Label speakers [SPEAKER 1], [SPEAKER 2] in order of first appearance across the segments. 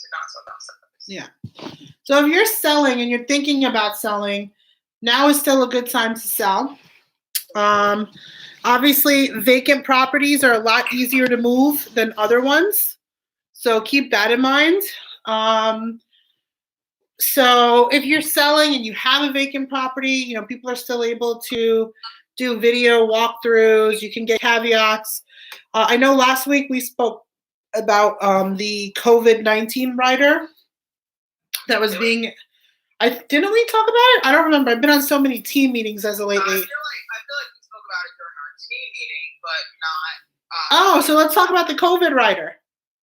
[SPEAKER 1] to not talk about sellers.
[SPEAKER 2] Yeah. So if you're selling and you're thinking about selling, now is still a good time to sell. Obviously, vacant properties are a lot easier to move than other ones. So keep that in mind. So if you're selling and you have a vacant property, people are still able to do video walkthroughs. You can get caveats. I know last week we spoke about the COVID-19 rider that was being. Didn't we talk about it? I don't remember. I've been on so many team meetings as of lately.
[SPEAKER 1] I feel like we spoke about it during our team meeting, but
[SPEAKER 2] Oh,
[SPEAKER 1] not.
[SPEAKER 2] so let's talk about the COVID rider.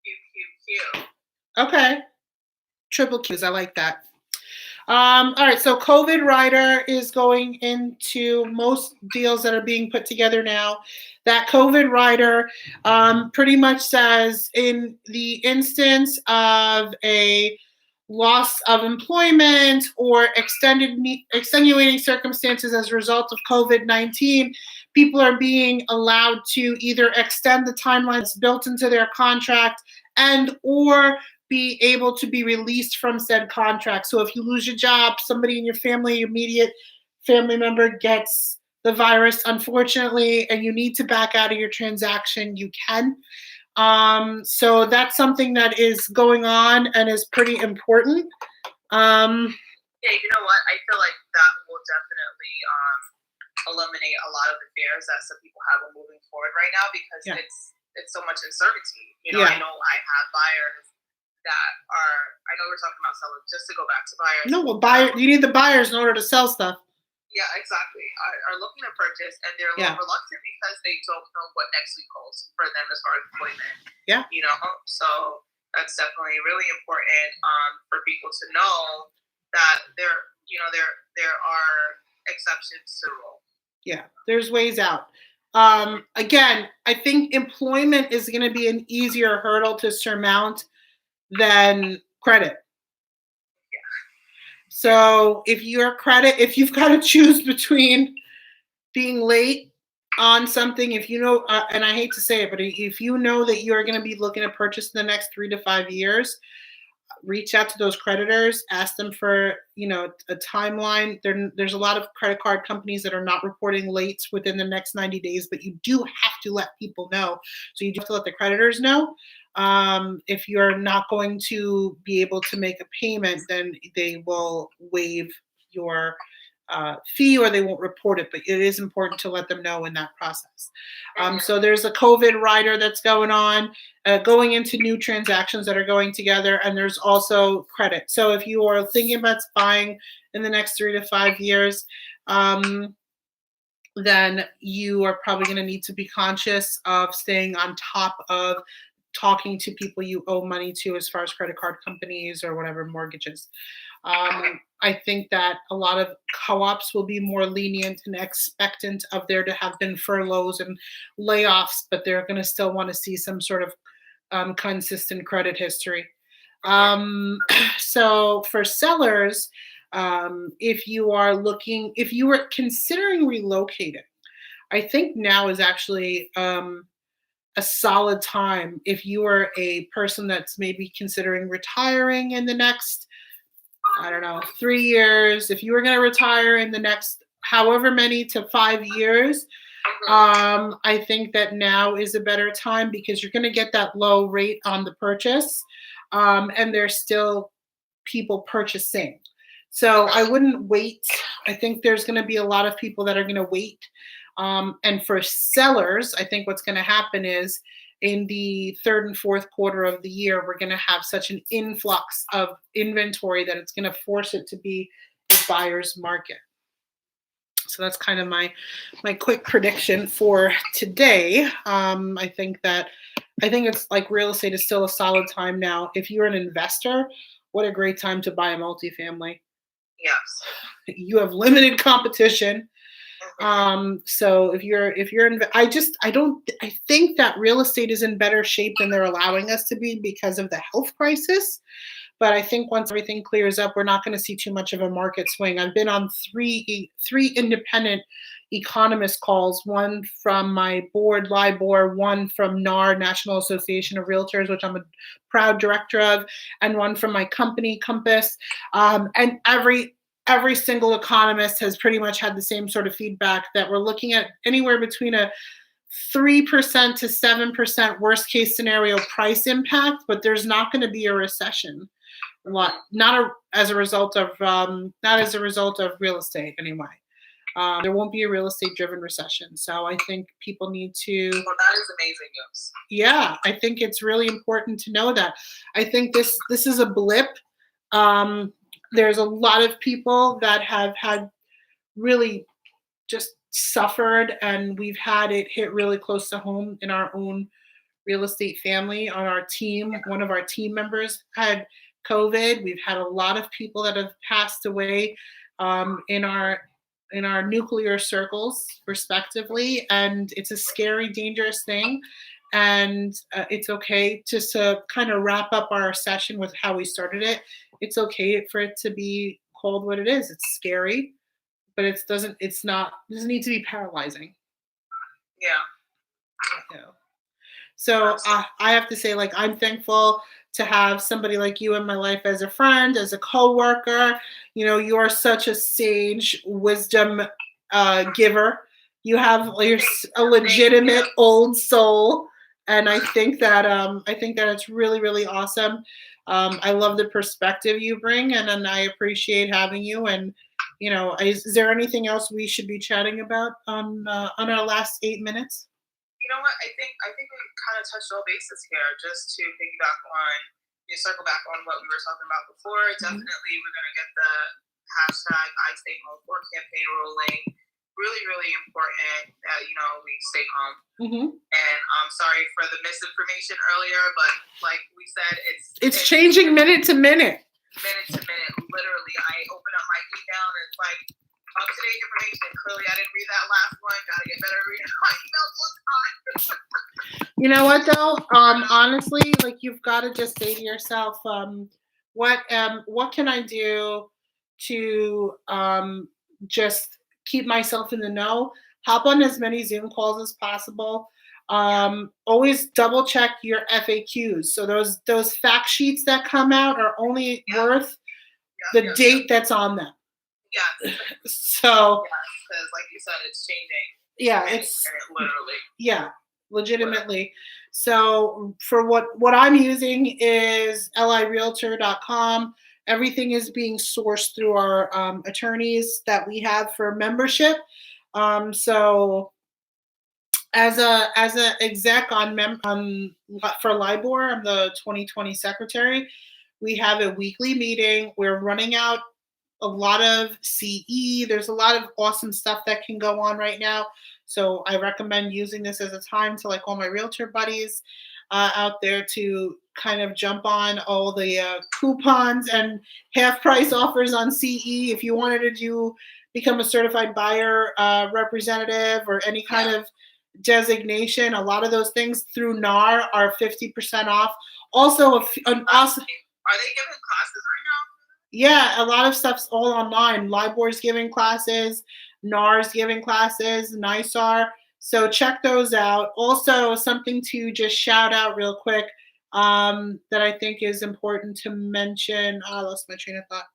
[SPEAKER 1] Q.
[SPEAKER 2] Okay. Triple Qs. I like that. All right. So COVID rider is going into most deals that are being put together now. That COVID rider pretty much says in the instance of a loss of employment or extenuating circumstances as a result of COVID-19, people are being allowed to either extend the timeline that's built into their contract and or be able to be released from said contract. So if you lose your job, somebody in your family, your immediate family member gets the virus, unfortunately, and you need to back out of your transaction, you can. So that's something that is going on and is pretty important.
[SPEAKER 1] Yeah, you know what? I feel like that will definitely eliminate a lot of the fears that some people have when moving forward right now because it's so much uncertainty. I know I have buyers that are. I know we're talking about sellers. Just to go back to buyers.
[SPEAKER 2] No, well, you need the buyers in order to sell stuff.
[SPEAKER 1] Yeah, exactly. Are looking to purchase and they're a little reluctant because they don't know what next week holds for them as far as employment.
[SPEAKER 2] Yeah.
[SPEAKER 1] So that's definitely really important for people to know that there are exceptions to the rule.
[SPEAKER 2] Yeah, there's ways out. Again, I think employment is going to be an easier hurdle to surmount than credit. So if you've got to choose between being late on something, if you know, and I hate to say it, but if you know that you're going to be looking to purchase in the next 3 to 5 years, reach out to those creditors, ask them for, a timeline. There's a lot of credit card companies that are not reporting late within the next 90 days, but you do have to let people know. So you do have to let the creditors know. If you're not going to be able to make a payment, then they will waive your fee or they won't report it, but it is important to let them know in that process. So there's a COVID rider that's going on, going into new transactions that are going together, and there's also credit. So if you are thinking about buying in the next 3 to 5 years, then you are probably going to need to be conscious of staying on top of talking to people you owe money to as far as credit card companies or whatever, mortgages. I think that a lot of co-ops will be more lenient and expectant of there to have been furloughs and layoffs, but they're going to still want to see some sort of consistent credit history. So for sellers, if you were considering relocating, I think now is actually a solid time if you are a person that's maybe considering retiring in the next, 3 years. If you were going to retire in the next however many to 5 years, I think that now is a better time because you're going to get that low rate on the purchase, and there's still people purchasing. So I wouldn't wait. I think there's going to be a lot of people that are going to wait. And for sellers, I think what's going to happen is in the third and fourth quarter of the year, we're going to have such an influx of inventory that it's going to force it to be a buyer's market. So that's kind of my quick prediction for today. I think it's like real estate is still a solid time now. If you're an investor, what a great time to buy a multifamily.
[SPEAKER 1] Yes.
[SPEAKER 2] You have limited competition. So I think that real estate is in better shape than they're allowing us to be because of the health crisis. But I think once everything clears up, we're not going to see too much of a market swing. I've been on three independent economist calls, one from my board, LIBOR, one from NAR, National Association of Realtors, which I'm a proud director of, and one from my company, Compass. And every single economist has pretty much had the same sort of feedback that we're looking at anywhere between a 3% to 7% worst case scenario price impact, but there's not going to be a recession. As a result of not as a result of real estate anyway. There won't be a real estate driven recession. So I think people need to.
[SPEAKER 1] Well, that is amazing news.
[SPEAKER 2] Yeah, I think it's really important to know that. I think this is a blip. There's a lot of people that have had really just suffered, and we've had it hit really close to home in our own real estate family. On our team, one of our team members had COVID. We've had a lot of people that have passed away in our nuclear circles, respectively, and it's a scary, dangerous thing. And it's okay just to kind of wrap up our session with how we started it. It's okay for it to be called what it is. It's scary, but it doesn't need to be paralyzing.
[SPEAKER 1] Yeah.
[SPEAKER 2] So I have to say, like, I'm thankful to have somebody like you in my life as a friend, as a coworker. You are such a sage wisdom giver. You're a legitimate old soul, and I think that it's really, really awesome. I love the perspective you bring, and I appreciate having you. And is there anything else we should be chatting about on our last 8 minutes?
[SPEAKER 1] You know what? I think we kind of touched all bases here. Just to circle back on what we were talking about before. Definitely, we're going to get the hashtag I Stay Home for campaign rolling. Really, really important that we stay home. And I'm sorry for the misinformation earlier, but like we said,
[SPEAKER 2] it's changing minute to minute.
[SPEAKER 1] Minute to minute, literally. I open up my email and it's like up-to-date information. Clearly, I didn't read that last one. Gotta get better at reading my emails all the time.
[SPEAKER 2] You know what, though? Honestly, like, you've got to just say to yourself, what can I do to just keep myself in the know? Hop on as many Zoom calls as possible. Always double check your FAQs. So those fact sheets that come out are only worth the date that's on them.
[SPEAKER 1] Yeah.
[SPEAKER 2] So.
[SPEAKER 1] Because like you said, it's changing.
[SPEAKER 2] Yeah, it's
[SPEAKER 1] literally.
[SPEAKER 2] Yeah, legitimately. So for what I'm using is lirealtor.com. Everything is being sourced through our attorneys that we have for membership. So as a exec for LIBOR, I'm the 2020 secretary. We have a weekly meeting. We're running out a lot of CE. There's a lot of awesome stuff that can go on right now. So I recommend using this as a time to, like, all my realtor buddies out there to kind of jump on all the coupons and half price offers on CE. If you wanted to become a certified buyer representative or any kind of designation, a lot of those things through NAR are 50% off. Also,
[SPEAKER 1] are they giving classes right now?
[SPEAKER 2] Yeah, a lot of stuff's all online. LIBOR's giving classes, NAR's giving classes, NISAR. So check those out. Also, something to just shout out real quick that I think is important to mention. I lost my train of thought.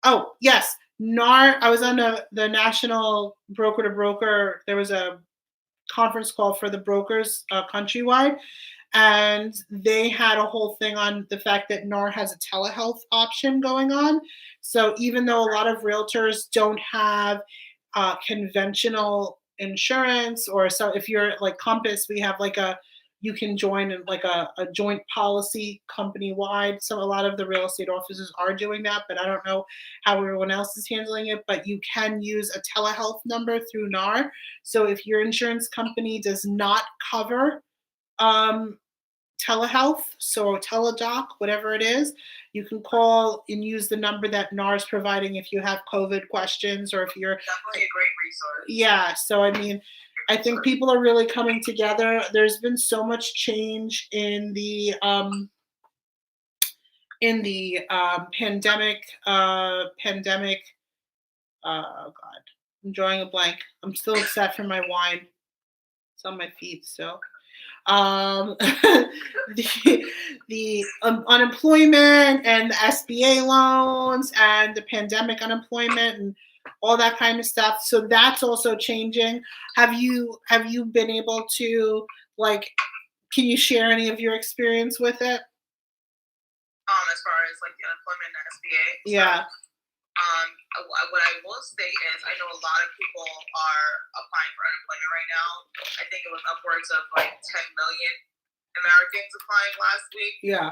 [SPEAKER 2] Oh, yes. NAR, I was on the National Broker to Broker. There was a conference call for the brokers countrywide. And they had a whole thing on the fact that NAR has a telehealth option going on. So even though a lot of realtors don't have conventional insurance, or so if you're like Compass, we have you can join in like a joint policy company wide. So a lot of the real estate offices are doing that, but I don't know how everyone else is handling it. But you can use a telehealth number through NAR. So if your insurance company does not cover telehealth, so teledoc, whatever it is. You can call and use the number that NAR's providing if you have COVID questions or if you're
[SPEAKER 1] definitely a great resource.
[SPEAKER 2] Yeah, so I mean, I think people are really coming together. There's been so much change in the pandemic. Oh God, I'm drawing a blank. I'm still upset for my wine. It's on my feet, so the unemployment and the SBA loans and the pandemic unemployment and all that kind of stuff. So that's also changing. Have you been able to, like, can you share any of your experience with it?
[SPEAKER 1] As far as like the unemployment and SBA.
[SPEAKER 2] Yeah.
[SPEAKER 1] What I will say is I know a lot of people are applying for unemployment right now. I think it was upwards of like 10 million Americans applying last week.
[SPEAKER 2] Yeah.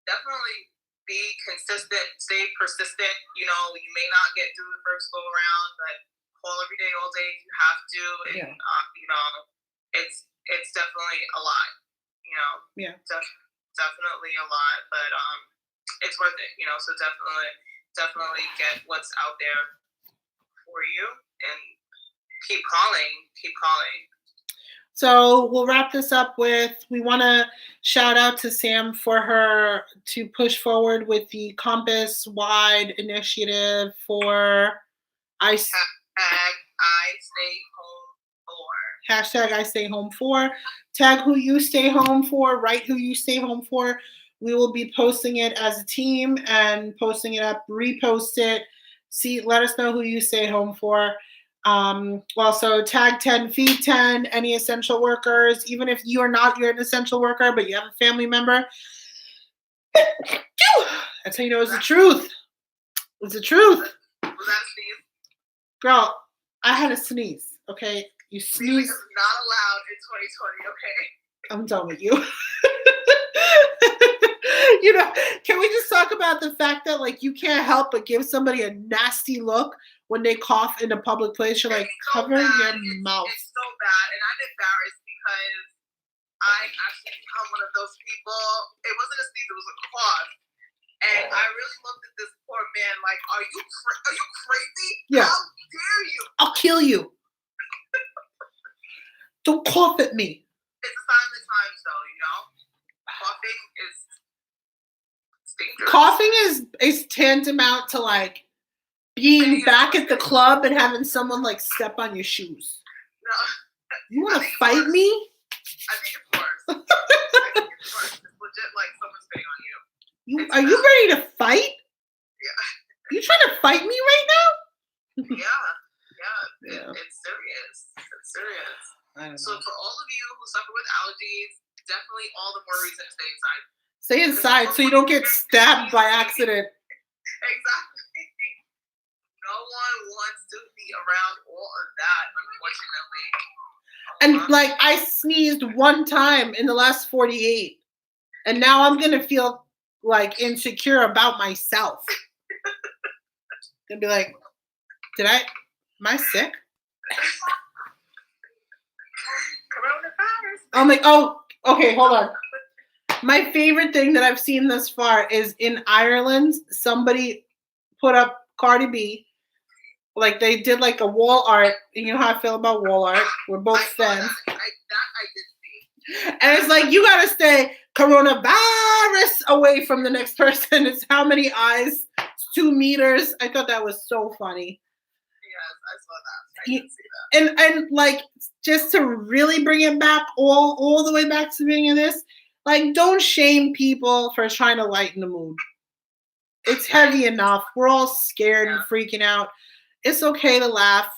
[SPEAKER 1] Definitely be consistent, stay persistent. You know, you may not get through the first go around, but call every day, all day if you have to. And, you know, it's definitely a lot, you know.
[SPEAKER 2] Yeah.
[SPEAKER 1] Definitely a lot, but it's worth it, you know, so definitely get what's out there for you and keep calling.
[SPEAKER 2] So we'll wrap this up with, we want to shout out to Sam for her to push forward with the Compass wide initiative for
[SPEAKER 1] I stay home for.
[SPEAKER 2] Hashtag I stay home for. Tag who you stay home for, write who you stay home for. We will be posting it as a team and posting it up, repost it. Let us know who you stay home for. Also tag 10, feed 10, any essential workers, even if you're an essential worker, but you have a family member. That's how you know it's the truth. It's the truth.
[SPEAKER 1] Was that a sneeze?
[SPEAKER 2] Girl, I had a sneeze, okay? You sneeze.
[SPEAKER 1] It's not allowed in 2020, okay?
[SPEAKER 2] I'm done with you. You know, can we just talk about the fact that, like, you can't help but give somebody a nasty look when they cough in a public place? You're like, cover your mouth.
[SPEAKER 1] It's so bad, and I'm embarrassed because I actually become one of those people. It wasn't a sneeze; it was a cough, and I really looked at this poor man like, "Are you crazy?
[SPEAKER 2] Yeah.
[SPEAKER 1] How dare you?
[SPEAKER 2] I'll kill you. Don't cough at me."
[SPEAKER 1] It's a sign of the times, though. You know, coughing is dangerous.
[SPEAKER 2] Coughing is tantamount to like being back at the club and having someone like step on your shoes.
[SPEAKER 1] No.
[SPEAKER 2] You want to fight me?
[SPEAKER 1] I think it's worse. It's legit like someone's spitting on you.
[SPEAKER 2] Are you ready to fight?
[SPEAKER 1] Yeah.
[SPEAKER 2] You trying to fight me right now?
[SPEAKER 1] Yeah. It's serious. It's serious.
[SPEAKER 2] I don't know.
[SPEAKER 1] So for all of you who suffer with allergies, definitely all the more reason to stay inside.
[SPEAKER 2] Stay inside so you don't get stabbed by accident.
[SPEAKER 1] Exactly. No one wants to be around all of that, unfortunately.
[SPEAKER 2] And like, I sneezed one time in the last 48, and now I'm gonna feel like insecure about myself. Gonna be like, am I sick?
[SPEAKER 1] Coronavirus.
[SPEAKER 2] I'm like, oh, okay, hold on. My favorite thing that I've seen thus far is in Ireland, somebody put up Cardi B. Like, they did like a wall art. You know how I feel about wall art. We're both fans.
[SPEAKER 1] I did see.
[SPEAKER 2] And it's like, you gotta stay coronavirus away from the next person. It's how many eyes? It's 2 meters. I thought that was so funny.
[SPEAKER 1] Yes, I saw that. I did see that.
[SPEAKER 2] And like, just to really bring it back all the way back to the beginning of this, like, don't shame people for trying to lighten the mood. It's heavy enough. We're all scared and freaking out. It's okay to laugh.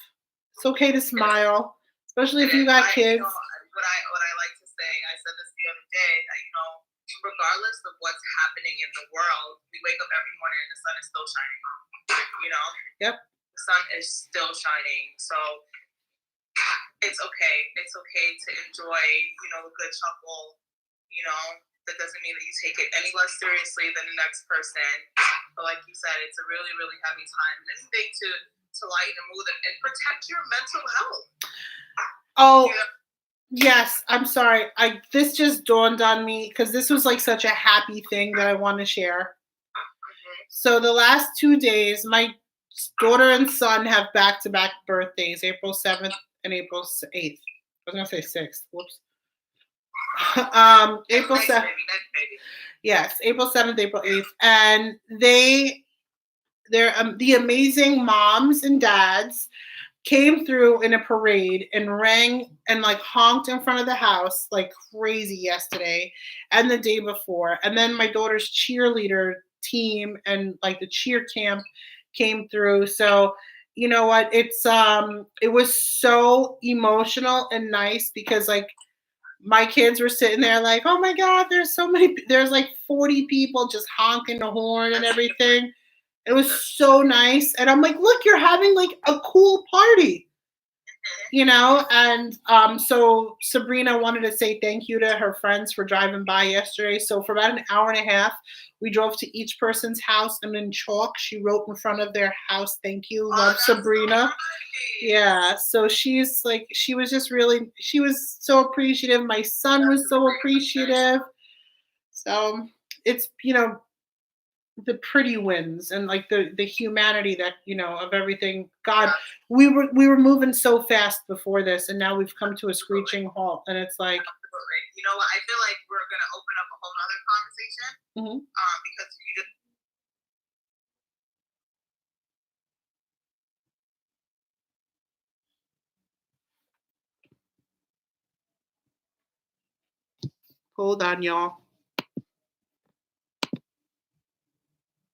[SPEAKER 2] It's okay to smile, especially if you got kids.
[SPEAKER 1] What I like to say, I said this the other day, that, you know, regardless of what's happening in the world, we wake up every morning and the sun is still shining. You know?
[SPEAKER 2] Yep.
[SPEAKER 1] The sun is still shining. So it's okay. It's okay to enjoy, you know, a good chuckle. You know, that doesn't mean that you take it any less seriously than the next person. But like you said, it's a really, really heavy time. And anything to lighten the mood and protect your mental health.
[SPEAKER 2] Oh, Yes, I'm sorry. I This just dawned on me because this was like such a happy thing that I want to share.
[SPEAKER 1] Mhm.
[SPEAKER 2] So the last 2 days, my daughter and son have back-to-back birthdays, April 7th and April 8th. I was gonna say 6th. Whoops. April
[SPEAKER 1] Next
[SPEAKER 2] 7th.
[SPEAKER 1] baby, next baby.
[SPEAKER 2] Yes, April 7th, April 8th, and they're the amazing moms and dads came through in a parade and rang and like honked in front of the house like crazy yesterday and the day before. And then my daughter's cheerleader team and like the cheer camp came through. So you know what? It was so emotional and nice because like my kids were sitting there like, oh my God, there's like 40 people just honking the horn and everything. It was so nice. And I'm like, look, you're having like a cool party, you know? And so Sabrina wanted to say thank you to her friends for driving by yesterday. So for about an hour and a half, we drove to each person's house and in chalk, she wrote in front of their house, thank you,
[SPEAKER 1] Oh,
[SPEAKER 2] love
[SPEAKER 1] that's so
[SPEAKER 2] Sabrina.
[SPEAKER 1] nice.
[SPEAKER 2] Yeah, so she was just really, she was so appreciative. My son was so appreciative. So it's, the pretty wins and like the humanity that, of everything. God,
[SPEAKER 1] Yeah,
[SPEAKER 2] we were moving so fast before this, and now we've come to a
[SPEAKER 1] absolutely.
[SPEAKER 2] screeching halt, and it's like,
[SPEAKER 1] Absolutely. You know what? I feel like we're gonna open up a whole nother conversation.
[SPEAKER 2] mhm.
[SPEAKER 1] Because you just
[SPEAKER 2] Hold on, y'all.